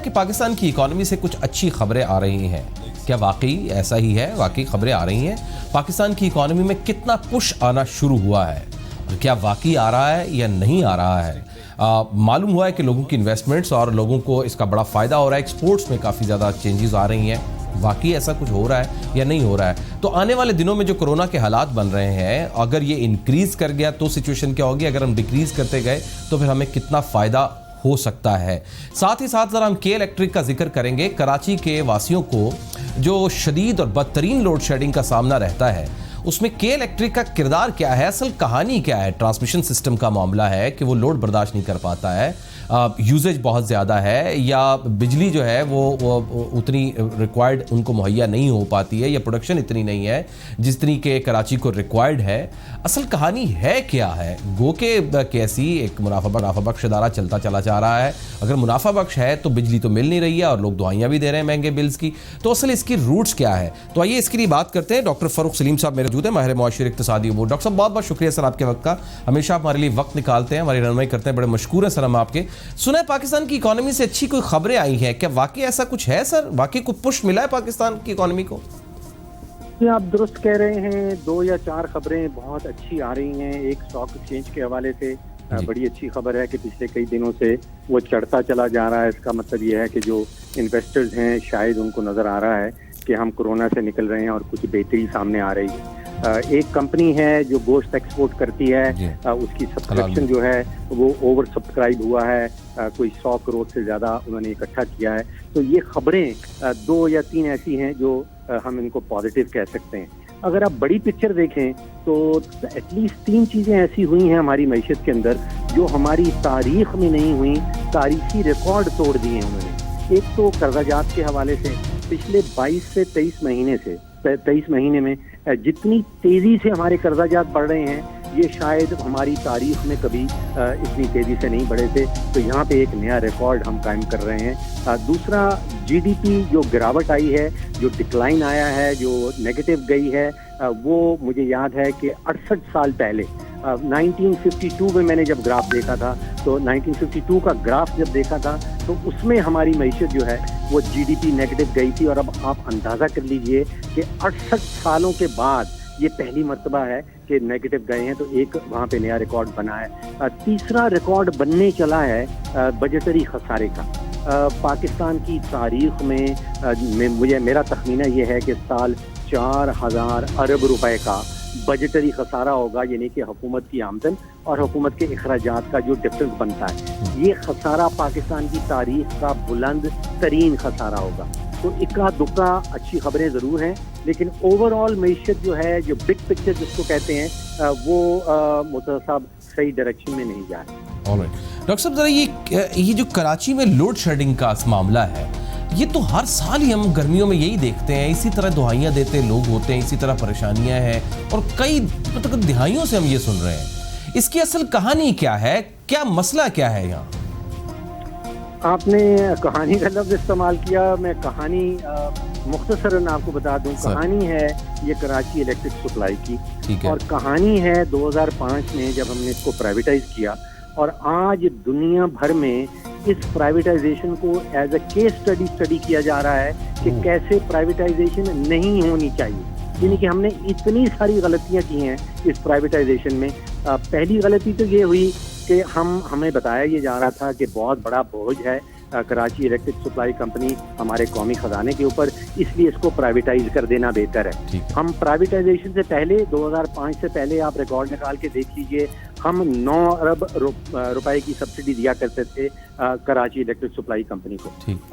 کہ پاکستان کی اکانومی سے کچھ اچھی خبریں آ رہی ہیں. کیا واقعی ایسا ہی ہے؟ واقعی خبریں آ رہی ہیں؟ پاکستان کی اکانومی میں کتنا پش آنا شروع ہوا ہے؟ کیا واقعی آ رہا ہے یا نہیں آ رہا ہے؟ معلوم ہوا ہے کہ لوگوں کی انویسٹمنٹس اور لوگوں کو اس کا بڑا فائدہ ہو رہا ہے. ایکسپورٹس میں کافی زیادہ چینجز آ رہی ہیں. واقعی ایسا کچھ ہو رہا ہے یا نہیں ہو رہا ہے؟ تو آنے والے دنوں میں جو کورونا کے حالات بن رہے ہیں، اگر یہ انکریز کر گیا تو سچویشن کیا ہوگی؟ اگر ہم ڈیکریز کرتے گئے تو پھر ہمیں کتنا فائدہ ہو سکتا ہے؟ ساتھ ہی ساتھ ذرا ہم کے الیکٹرک کا ذکر کریں گے. کراچی کے واسیوں کو جو شدید اور بدترین لوڈ شیڈنگ کا سامنا رہتا ہے، اس میں کے الیکٹرک کا کردار کیا ہے؟ اصل کہانی کیا ہے؟ ٹرانسمیشن سسٹم کا معاملہ ہے کہ وہ لوڈ برداشت نہیں کر پاتا ہے، یوزیج بہت زیادہ ہے، یا بجلی جو ہے وہ اتنی ریکوائرڈ ان کو مہیا نہیں ہو پاتی ہے، یا پروڈکشن اتنی نہیں ہے جتنی کہ کراچی کو ریکوائرڈ ہے. اصل کہانی ہے کیا ہے؟ گو کہ کیسی ایک منافع بخش ادارہ چلتا چلا جا رہا ہے. اگر منافع بخش ہے تو بجلی تو مل نہیں رہی ہے اور لوگ دعائیاں بھی دے رہے ہیں مہنگے بلز کی. تو اصل اس کی روٹس کیا ہے؟ تو آئیے اس کے لیے بات کرتے ہیں. ڈاکٹر فاروق سلیم صاحب میرے موجود ہیں، ماہر معاشر اقتصادی امور. ڈاکٹر صاحب بہت بہت شکریہ سر آپ کے وقت کا. ہمیشہ آپ ہمارے لیے وقت نکالتے ہیں، ہماری رہنمائی کرتے ہیں. بڑے مشکور ہیں سر ہم آپ کے. سنا ہے پاکستان کی اکانومی سے اچھی کوئی خبریں آئی ہیں، کیا واقعی ایسا کچھ ہے سر؟ واقعی کوئی پش ملا ہے پاکستان کی اکانومی کو؟ یہ آپ درست کہہ رہے ہیں. 2 یا 4 خبریں بہت اچھی آ رہی ہیں. ایک اسٹاک ایکسچینج کے حوالے سے بڑی اچھی خبر ہے کہ پچھلے کئی دنوں سے وہ چڑھتا چلا جا رہا ہے. اس کا مطلب یہ ہے کہ جو انویسٹرز ہیں شاید ان کو نظر آ رہا ہے کہ ہم کورونا سے نکل رہے ہیں اور کچھ بہتری سامنے آ رہی ہے. ایک کمپنی ہے جو گوشت ایکسپورٹ کرتی ہے، اس کی سبسکرپشن جو ہے وہ اوور سبسکرائب ہوا ہے. کوئی 100 کروڑ سے زیادہ انہوں نے اکٹھا کیا ہے. تو یہ خبریں 2 یا 3 ایسی ہیں جو ہم ان کو پازیٹیو کہہ سکتے ہیں. اگر آپ بڑی پکچر دیکھیں تو ایٹ لیسٹ 3 چیزیں ایسی ہوئی ہیں ہماری معیشت کے اندر جو ہماری تاریخ میں نہیں ہوئی. تاریخی ریکارڈ توڑ دیے ہیں انہوں نے. ایک تو قرضہ جات کے حوالے سے پچھلے 22 سے 23 مہینے میں جتنی تیزی سے ہمارے قرضہ جات بڑھ رہے ہیں یہ شاید ہماری تاریخ میں کبھی اتنی تیزی سے نہیں بڑھے تھے. تو یہاں پہ ایک نیا ریکارڈ ہم قائم کر رہے ہیں. دوسرا جی ڈی پی جو گراوٹ آئی ہے، جو ڈکلائن آیا ہے، جو نیگیٹو گئی ہے، وہ مجھے یاد ہے کہ 68 سال پہلے 1952 میں نے جب گراف دیکھا تھا تو 1952 کا گراف جب دیکھا تھا تو اس میں ہماری معیشت جو ہے وہ جی ڈی پی نیگیٹو گئی تھی. اور اب آپ اندازہ کر لیجئے کہ 68 سالوں کے بعد یہ پہلی مرتبہ ہے کہ نیگیٹو گئے ہیں. تو ایک وہاں پہ نیا ریکارڈ بنا ہے. تیسرا ریکارڈ بننے چلا ہے بجٹری خسارے کا. پاکستان کی تاریخ میں میرا تخمینہ یہ ہے کہ سال 4000 ارب روپے کا بجٹری خسارہ ہوگا، یعنی کہ حکومت کی آمدن اور حکومت کے اخراجات کا جو ڈفرنس بنتا ہے. یہ خسارہ پاکستان کی تاریخ کا بلند ترین خسارہ ہوگا. تو اکا دکا اچھی خبریں ضرور ہیں، لیکن اوور آل معیشت جو ہے، جو بگ پکچر جس کو کہتے ہیں، وہ متصاب صحیح ڈائریکشن میں نہیں جا رہا. ڈاکٹر صاحب ذرا یہ جو کراچی میں لوڈ شیڈنگ کا معاملہ ہے، یہ تو ہر سال ہی ہم گرمیوں میں یہی دیکھتے ہیں. اسی طرح دہائیاں دیتے لوگ ہوتے ہیں، اسی طرح پریشانیاں ہیں، اور کئی دہائیوں سے ہم یہ سن رہے ہیں. اس کی اصل کہانی کیا ہے؟ کیا مسئلہ کیا ہے یہاں؟ آپ نے کہانی کا لفظ استعمال کیا. میں کہانی مختصراً آپ کو بتا دوں. کہانی ہے یہ کراچی الیکٹرک سپلائی کی، اور کہانی ہے 2005 میں جب ہم نے اس کو پرائیویٹائز کیا. اور آج دنیا بھر میں اس پرائیویٹائزیشن کو ایز اے کیس اسٹڈی کیا جا رہا ہے کہ کیسے پرائیویٹائزیشن نہیں ہونی چاہیے. یعنی کہ ہم نے اتنی ساری غلطیاں کی ہیں اس پرائیویٹائزیشن میں. پہلی غلطی تو یہ ہوئی کہ ہمیں بتایا یہ جا رہا تھا کہ بہت بڑا بوجھ ہے کراچی الیکٹرک سپلائی کمپنی ہمارے قومی خزانے کے اوپر، اس لیے اس کو پرائیویٹائز کر دینا بہتر ہے. ہم پرائیویٹائزیشن سے پہلے 2005 سے پہلے آپ ریکارڈ نکال کے دیکھ لیجئے، ہم 9 ارب روپے کی سبسڈی دیا کرتے تھے کراچی الیکٹرک سپلائی کمپنی کو.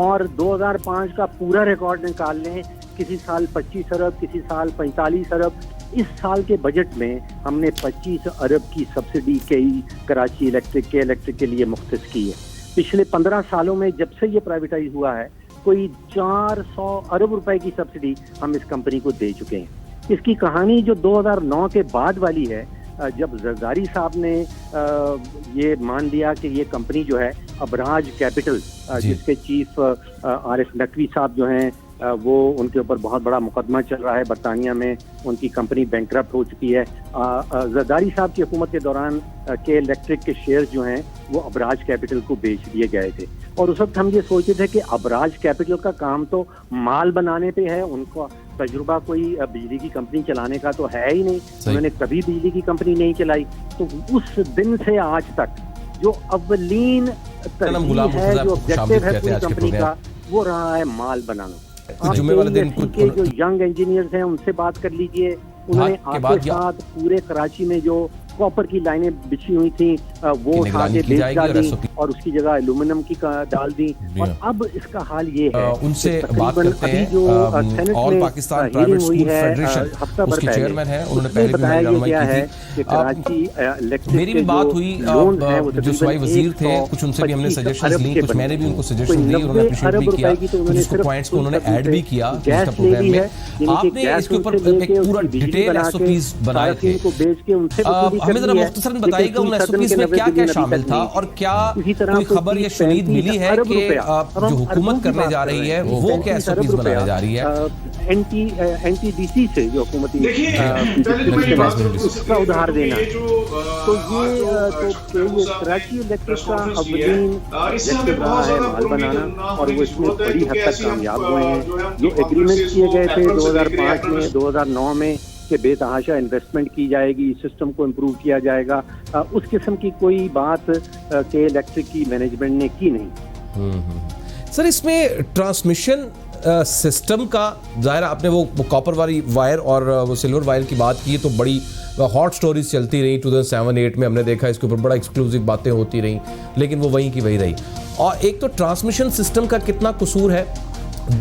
اور 2005 کا پورا ریکارڈ نکال لیں، کسی سال 25 ارب، کسی سال 45 ارب. اس سال کے بجٹ میں ہم نے 25 ارب کی سبسڈی کراچی الیکٹرک کے لیے مختص کی ہے. پچھلے 15 سالوں میں جب سے یہ پرائیویٹائز ہوا ہے کوئی 400 ارب روپے کی سبسڈی ہم اس کمپنی کو دے چکے ہیں. اس کی کہانی جو 2009 کے بعد والی ہے، جب زرداری صاحب نے یہ مان لیا کہ یہ کمپنی جو ہے ابراج کیپٹل، جس کے چیف عارف نقوی صاحب جو ہیں، وہ ان کے اوپر بہت بڑا مقدمہ چل رہا ہے برطانیہ میں. ان کی کمپنی بینکرپٹ ہو چکی ہے. زرداری صاحب کی حکومت کے دوران کے الیکٹرک کے شیئر جو ہیں وہ ابراج کیپٹل کو بیچ دیے گئے تھے. اور اس وقت ہم یہ سوچتے تھے کہ ابراج کیپٹل کا کام تو مال بنانے پہ ہے، ان کا تجربہ کوئی بجلی کی کمپنی چلانے کا تو ہے ہی نہیں، انہوں نے کبھی بجلی کی کمپنی نہیں چلائی. تو اس دن سے آج تک جو اولین ترجیح ہے، جو آبجیکٹو ہے پوری کمپنی کا، وہ رہا ہے مال بنانا. جمعے والے دن کے جو ینگ انجینئرز ہیں ان سے بات کر لیجئے، انہوں نے آپ کے ساتھ پورے کراچی میں جو کاپر کی لائنیں بچھی ہوئی تھیں وہ اٹھا کے بیچ ڈالیں اور اس کی جگہ ایلومینم کی ڈال دی. اور اب اس کا حال یہ ہے، ان سے بات کرتے ہیں. جو آل پاکستان پرائیویٹ اسکول فیڈریشن اس کے چیئرمین ہیں، انہوں نے پہلے بھی بتایا رہنمائی گیا کی ہے کہ کراچی تھی. میری بھی بات ہوئی جو صوبائی وزیر تھے، کچھ ان سے بھی ہم نے سجیشنز لی، کچھ میں نے بھی ان کو سجیشن دی، انہوں نے اپریشیٹ بھی کیا، کچھ اس کو پوائنٹس کو انہوں نے ایڈ بھی کیا اس کا پروگرام میں. آپ نے اس کے اوپر ایک پورا ڈیٹیل ایس او پیز بنائے تھے، ہمیں ذرا مختصراً بتائیے گا ان ایس او پیز میں کیا کیا شامل تھا، اور کیا کوئی خبر یا شنید ملی ہے کہ جو حکومت کرنے جا رہی ہے وہ کیا ایس او پیز بنانے جا رہی ہے؟ این ٹی ڈی سی سے جو حکومتی اس کا ادھار دینا. تو یہ کراچی الیکٹرک کا اولین آبجیکٹو رہا ہے مال بنانا، اور وہ اس میں بڑی حد تک کامیاب ہوئے ہیں. جو ایگریمنٹ کیے گئے تھے 2005 میں 2009 میں کہ بے تحاشا انویسٹمنٹ کی جائے گی، سسٹم کو امپروو کیا جائے گا، اس قسم کی کوئی بات کہ الیکٹرک کی مینجمنٹ نے کی نہیں. سر اس میں ٹرانسمیشن سسٹم کا ظاہر آپ نے وہ کاپر والی وائر اور وہ سلور وائر کی بات کی تو بڑی ہاٹ سٹوریز چلتی رہی. 2007-8 میں ہم نے دیکھا اس کے اوپر بڑا ایکسکلوزیو باتیں ہوتی رہیں، لیکن وہ وہیں کی وہی رہی. اور ایک تو ٹرانسمیشن سسٹم کا کتنا قصور ہے،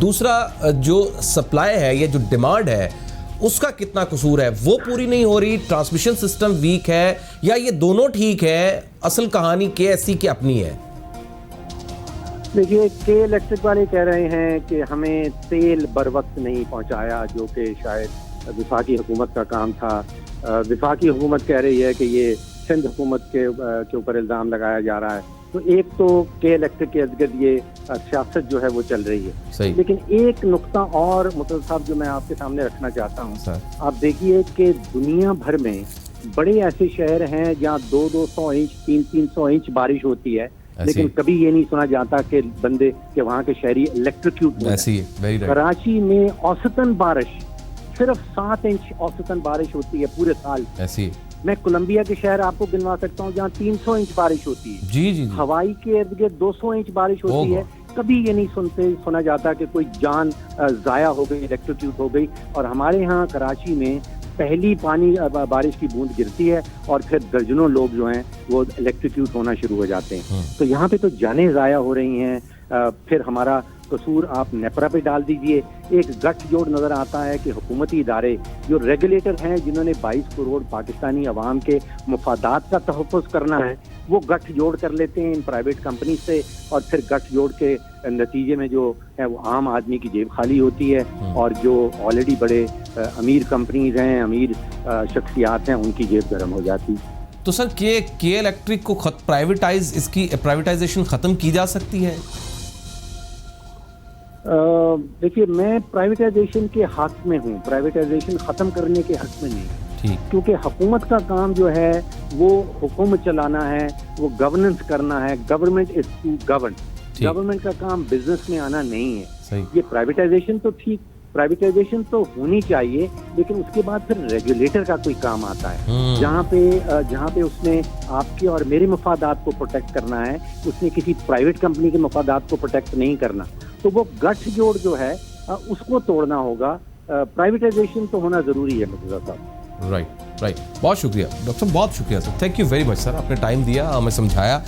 دوسرا جو سپلائی ہے یا جو ڈیمانڈ ہے اس کا کتنا قصور ہے، وہ پوری نہیں ہو رہی، ٹرانسمیشن سسٹم ویک ہے، یا یہ دونوں ٹھیک ہے؟ اصل کہانی کے ایس سی کی اپنی ہے. دیکھیے کے الیکٹرک والے کہہ رہے ہیں کہ ہمیں تیل بر وقت نہیں پہنچایا، جو کہ شاید وفاقی حکومت کا کام تھا. وفاقی حکومت کہہ رہی ہے کہ یہ سندھ حکومت کے اوپر الزام لگایا جا رہا ہے. تو ایک تو کے الیکٹرک کے ارد یہ سیاست جو ہے وہ چل رہی ہے. صحیح. لیکن ایک نقطہ اور مطلب صاحب جو میں آپ کے سامنے رکھنا چاہتا ہوں، آپ دیکھیے کہ دنیا بھر میں بڑے ایسے شہر ہیں جہاں 200 انچ 300 انچ بارش ہوتی ہے، لیکن کبھی یہ نہیں سنا جاتا کہ بندے کہ وہاں کے شہری الیکٹریکیوٹ ہوئے. کراچی میں اوسطاً بارش صرف 7 انچ اوسطاً بارش ہوتی ہے پورے سال. میں کولمبیا کے شہر آپ کو گنوا سکتا ہوں جہاں 300 انچ بارش ہوتی ہے. جی. ہوائی کے ارد گرد 200 انچ بارش ہوتی ہے. کبھی یہ نہیں سنا جاتا کہ کوئی جان ضائع ہو گئی، الیکٹریکیوٹ ہو گئی. اور ہمارے ہاں کراچی میں پہلی پانی بارش کی بوند گرتی ہے اور پھر درجنوں لوگ جو ہیں وہ الیکٹریکیوٹ ہونا شروع ہو جاتے ہیں. تو یہاں پہ تو جانیں ضائع ہو رہی ہیں. پھر ہمارا قصور آپ نیپرا پہ ڈال دیجئے. ایک گٹھ جوڑ نظر آتا ہے کہ حکومتی ادارے جو ریگولیٹر ہیں جنہوں نے 22 کروڑ پاکستانی عوام کے مفادات کا تحفظ کرنا ہے، وہ گٹھ جوڑ کر لیتے ہیں ان پرائیویٹ کمپنی سے، اور پھر گٹھ جوڑ کے نتیجے میں جو ہے وہ عام آدمی کی جیب خالی ہوتی ہے، اور جو آلریڈی بڑے امیر کمپنیز ہیں، امیر شخصیات ہیں، ان کی جیب گرم ہو جاتی. تو سر کے الیکٹرک کو اس کی پرائیویٹائزیشن ختم کی جا سکتی ہے؟ دیکھیے میں پرائیویٹائزیشن کے حق میں ہوں، پرائیویٹائزیشن ختم کرنے کے حق میں نہیں. کیونکہ حکومت کا کام جو ہے وہ حکومت چلانا ہے، وہ گورننس کرنا ہے. Government is to govern. Government کا کام بزنس میں آنا نہیں ہے. یہ پرائیویٹائزیشن تو ٹھیک، پرائیویٹائزیشن تو ہونی چاہیے، لیکن اس کے بعد پھر ریگولیٹر کا کوئی کام آتا ہے جہاں پہ اس نے آپ کے اور میرے مفادات کو پروٹیکٹ کرنا ہے. اس نے کسی پرائیویٹ کمپنی کے مفادات کو پروٹیکٹ نہیں کرنا. تو وہ گٹھ جوڑ جو ہے اس کو توڑنا ہوگا. پرائیویٹائزیشن تو ہونا ضروری ہے مرتضیٰ صاحب. رائٹ. بہت شکریہ ڈاکٹر صاحب، بہت شکریہ سر. تھینک یو ویری مچ سر، آپ نے ٹائم دیا، ہمیں سمجھایا.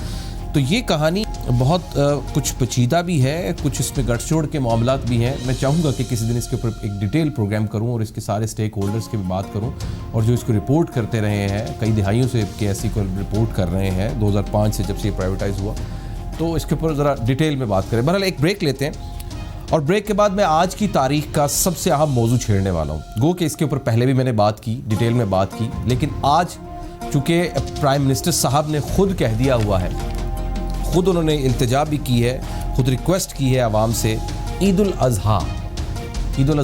تو یہ کہانی بہت کچھ پیچیدہ بھی ہے، کچھ اس میں گٹھ جوڑ کے معاملات بھی ہیں. میں چاہوں گا کہ کسی دن اس کے اوپر ایک ڈیٹیل پروگرام کروں اور اس کے سارے اسٹیک ہولڈرز کی بھی بات کروں، اور جو اس کو رپورٹ کرتے رہے ہیں کئی دہائیوں سے کے ایس سی کو رپورٹ کر رہے ہیں 2005 سے جب سے یہ پرائیویٹائز ہوا، تو اس کے اوپر ذرا ڈیٹیل میں بات کریں. بہرحال ایک بریک لیتے ہیں، اور بریک کے بعد میں آج کی تاریخ کا سب سے اہم موضوع چھیڑنے والا ہوں. گو کہ اس کے اوپر پہلے بھی میں نے بات کی، ڈیٹیل میں بات کی، لیکن آج چونکہ پرائم منسٹر صاحب نے خود کہہ دیا ہوا ہے، خود انہوں نے التجا بھی کی ہے، خود ریکویسٹ کی ہے عوام سے. عید الاضحیٰ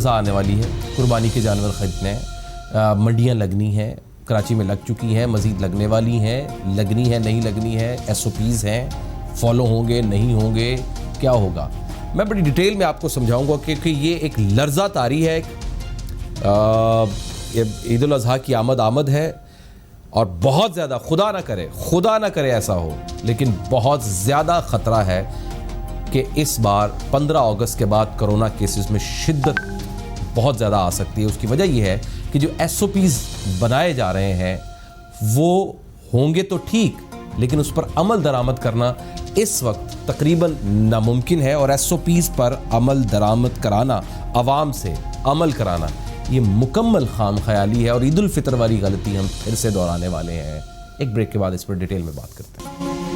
آنے والی ہے، قربانی کے جانور خریدنے ہیں، منڈیاں لگنی ہیں، کراچی میں لگ چکی ہیں، مزید لگنے والی ہیں، لگنی ہے نہیں لگنی ہے، ایس او پیز ہیں، فالو ہوں گے نہیں ہوں گے, کیا ہوگا. میں بڑی ڈیٹیل میں آپ کو سمجھاؤں گا کیونکہ یہ ایک لرزہ طاری ہے. عید الاضحیٰ کی آمد ہے اور بہت زیادہ, خدا نہ کرے ایسا ہو, لیکن بہت زیادہ خطرہ ہے کہ اس بار 15 اگست کے بعد کرونا کیسز میں شدت بہت زیادہ آ سکتی ہے. اس کی وجہ یہ ہے کہ جو ایس او پیز بنائے جا رہے ہیں وہ ہوں گے تو ٹھیک, لیکن اس پر عمل درآمد کرنا اس وقت تقریباً ناممکن ہے, اور ایس او پیز پر عمل درآمد کرانا, عوام سے عمل کرانا, یہ مکمل خام خیالی ہے. اور عید الفطر والی غلطی ہم پھر سے دہرانے والے ہیں. ایک بریک کے بعد اس پر ڈیٹیل میں بات کرتے ہیں.